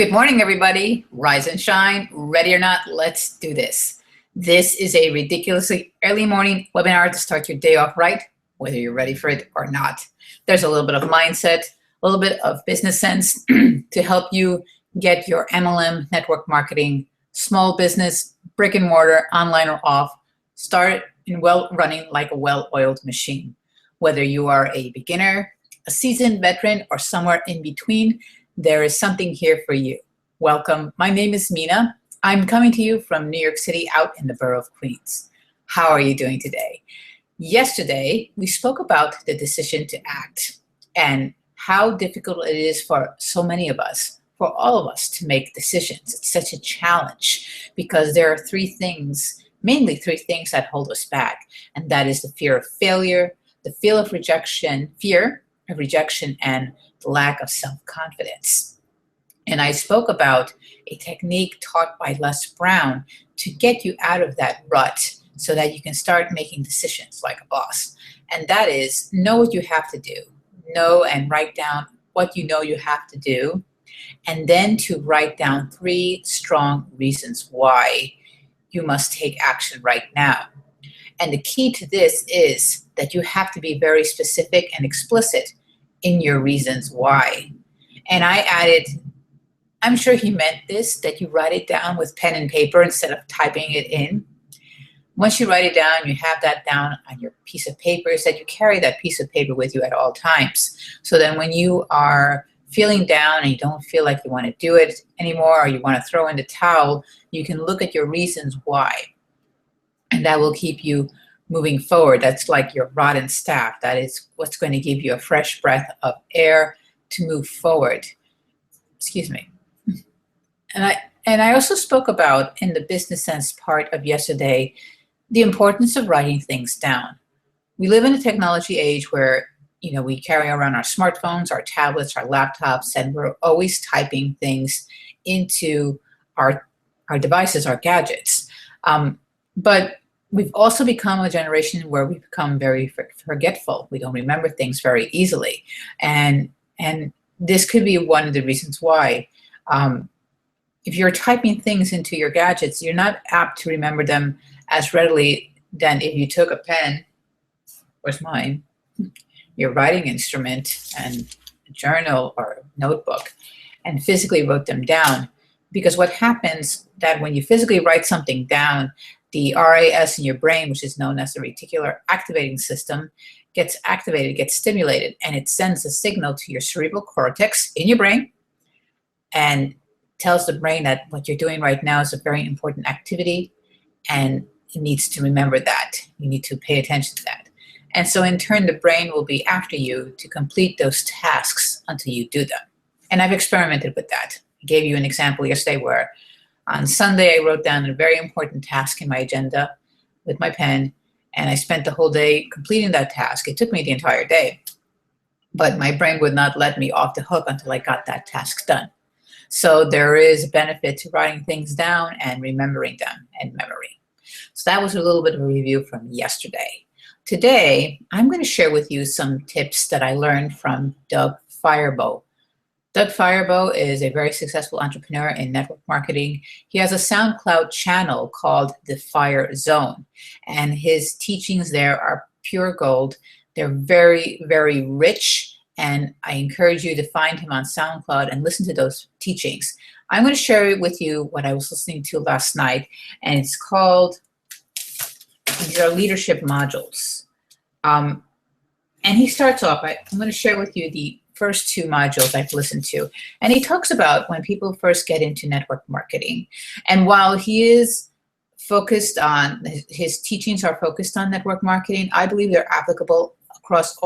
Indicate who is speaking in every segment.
Speaker 1: Good morning, everybody. Rise and shine. Ready or not, let's do this. This is a ridiculously early morning webinar to start your day off right, whether you're ready for it or not. There's a little bit of mindset, a little bit of business sense to help you get your MLM, network marketing, small business, brick and mortar, online or off, start and well running like a well-oiled machine. Whether you are a beginner, a seasoned veteran, or somewhere in between, there is something here for you. Welcome. My name is Mina. I'm coming to you from New York City out in the borough of Queens. How are you doing today? Yesterday, we spoke about the decision to act and how difficult it is for so many of us, for all of us, to make decisions. It's such a challenge because there are mainly three things that hold us back. And that is the fear of failure, the fear of rejection, and the lack of self-confidence. And I spoke about a technique taught by Les Brown to get you out of that rut so that you can start making decisions like a boss. And that is, know what you have to do. Know and write down what you know you have to do. And then to write down 3 strong reasons why you must take action right now. And the key to this is that you have to be very specific and explicit in your reasons why. And I added, I'm sure he meant this, that you write it down with pen and paper instead of typing it in. Once you write it down, you have that down on your piece of paper, is that you carry that piece of paper with you at all times. So then when you are feeling down and you don't feel like you want to do it anymore, or you want to throw in the towel, you can look at your reasons why. And that will keep you moving forward. That's like your rod and staff. That is what's going to give you a fresh breath of air to move forward. Excuse me. And I also spoke about, in the business sense part of yesterday, the importance of writing things down. We live in a technology age where, we carry around our smartphones, our tablets, our laptops, and we're always typing things into our devices, our gadgets. But we've also become a generation where we become very forgetful. We don't remember things very easily. And this could be one of the reasons why. If you're typing things into your gadgets, you're not apt to remember them as readily than if you took a pen, where's mine, your writing instrument, and a journal or notebook, and physically wrote them down. Because what happens that when you physically write something down, the RAS in your brain, which is known as the reticular activating system, gets activated, gets stimulated, and it sends a signal to your cerebral cortex in your brain and tells the brain that what you're doing right now is a very important activity and it needs to remember that. You need to pay attention to that. And so in turn, the brain will be after you to complete those tasks until you do them. And I've experimented with that. I gave you an example yesterday where on Sunday, I wrote down a very important task in my agenda with my pen, and I spent the whole day completing that task. It took me the entire day, but my brain would not let me off the hook until I got that task done. So there is a benefit to writing things down and remembering them in memory. So that was a little bit of a review from yesterday. Today, I'm going to share with you some tips that I learned from Doug Firebow. Doug Firebow is a very successful entrepreneur in network marketing. He has a SoundCloud channel called The Fire Zone, and his teachings there are pure gold. They're very, very rich, and I encourage you to find him on SoundCloud and listen to those teachings. I'm going to share with you what I was listening to last night, and it's called, these are leadership modules. And he starts off, I'm going to share with you the first 2 modules I've listened to. And he talks about when people first get into network marketing. And while he is focused on, his teachings are focused on network marketing, I believe they're applicable across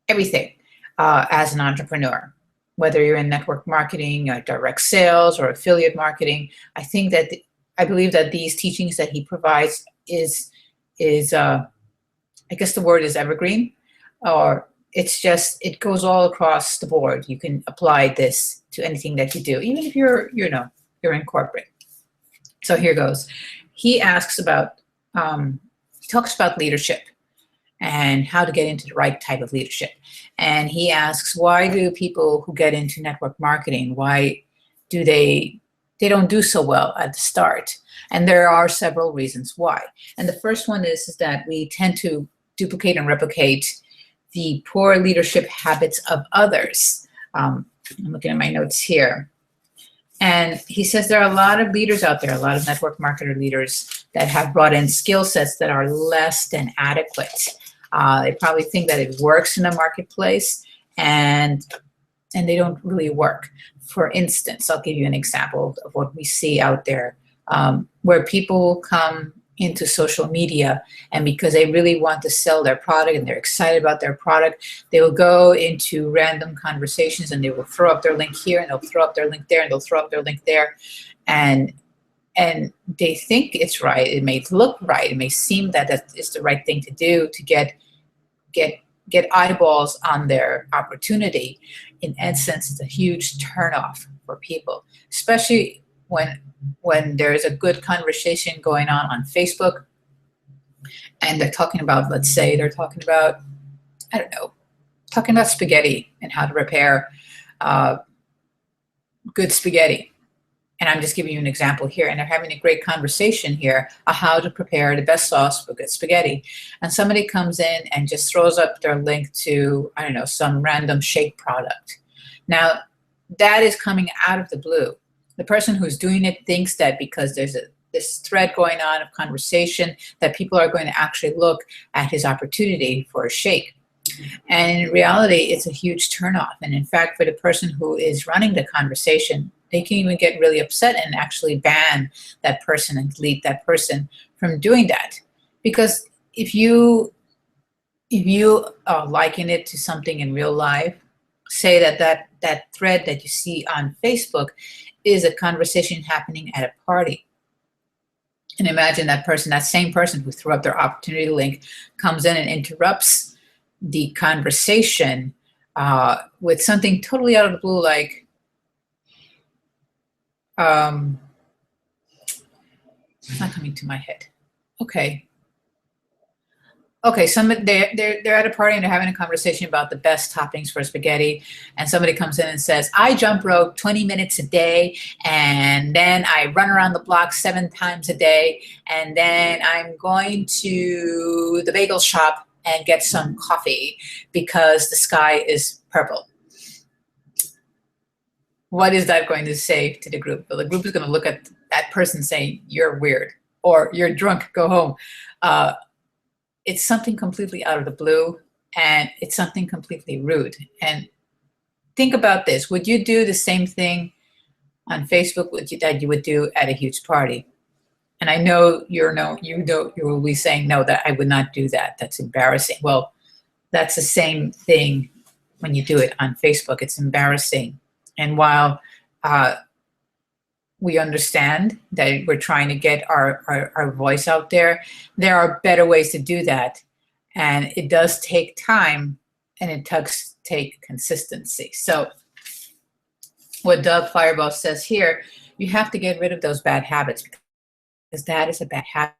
Speaker 1: everything as an entrepreneur. Whether you're in network marketing, or direct sales, or affiliate marketing, I believe that these teachings that he provides is I guess the word is evergreen, or it goes all across the board. You can apply this to anything that you do, even if you're in corporate. So here goes. He talks about leadership. and how to get into the right type of leadership. And he asks, why do people who get into network marketing, why do they don't do so well at the start? And there are several reasons why. And the first one is that we tend to duplicate and replicate the poor leadership habits of others. I'm looking at my notes here. And he says there are a lot of leaders out there, a lot of network marketer leaders that have brought in skill sets that are less than adequate. They probably think that it works in the marketplace, and they don't really work. For instance, I'll give you an example of what we see out there, where people come into social media, and because they really want to sell their product and they're excited about their product, they will go into random conversations and they will throw up their link here, and they'll throw up their link there, and they'll throw up their link there, and they think it's right. It may look right. It may seem that that is the right thing to do to get eyeballs on their opportunity. In essence, it's a huge turnoff for people, especially when there is a good conversation going on Facebook, and they're talking about, let's say they're talking about, I don't know, talking about spaghetti and how to prepare good spaghetti. And I'm just giving you an example here, and they're having a great conversation here on how to prepare the best sauce for good spaghetti. And somebody comes in and just throws up their link to, I don't know, some random shake product. Now, that is coming out of the blue. The person who's doing it thinks that because there's this thread going on of conversation, that people are going to actually look at his opportunity for a shake. And in reality, it's a huge turnoff. And in fact, for the person who is running the conversation, they can even get really upset and actually ban that person and delete that person from doing that. Because if you liken it to something in real life, say that thread that you see on Facebook is a conversation happening at a party. And imagine that person, that same person who threw up their opportunity link, comes in and interrupts the conversation with something totally out of the blue, like, it's not coming to my head. Okay, they're at a party and they're having a conversation about the best toppings for spaghetti, and somebody comes in and says, I jump rope 20 minutes a day, and then I run around the block 7 times a day, and then I'm going to the bagel shop and get some coffee because the sky is purple. What is that going to say to the group? Well, the group is going to look at that person saying, you're weird, or you're drunk, go home. It's something completely out of the blue, and it's something completely rude. And think about this. Would you do the same thing on Facebook that you would do at a huge party? And I know you will be saying, no, that I would not do that. That's embarrassing. Well, that's the same thing when you do it on Facebook. It's embarrassing. And while we understand that we're trying to get our voice out there, there are better ways to do that. And it does take time, and it does take consistency. So what Doug Fireball says here, you have to get rid of those bad habits, because that is a bad habit.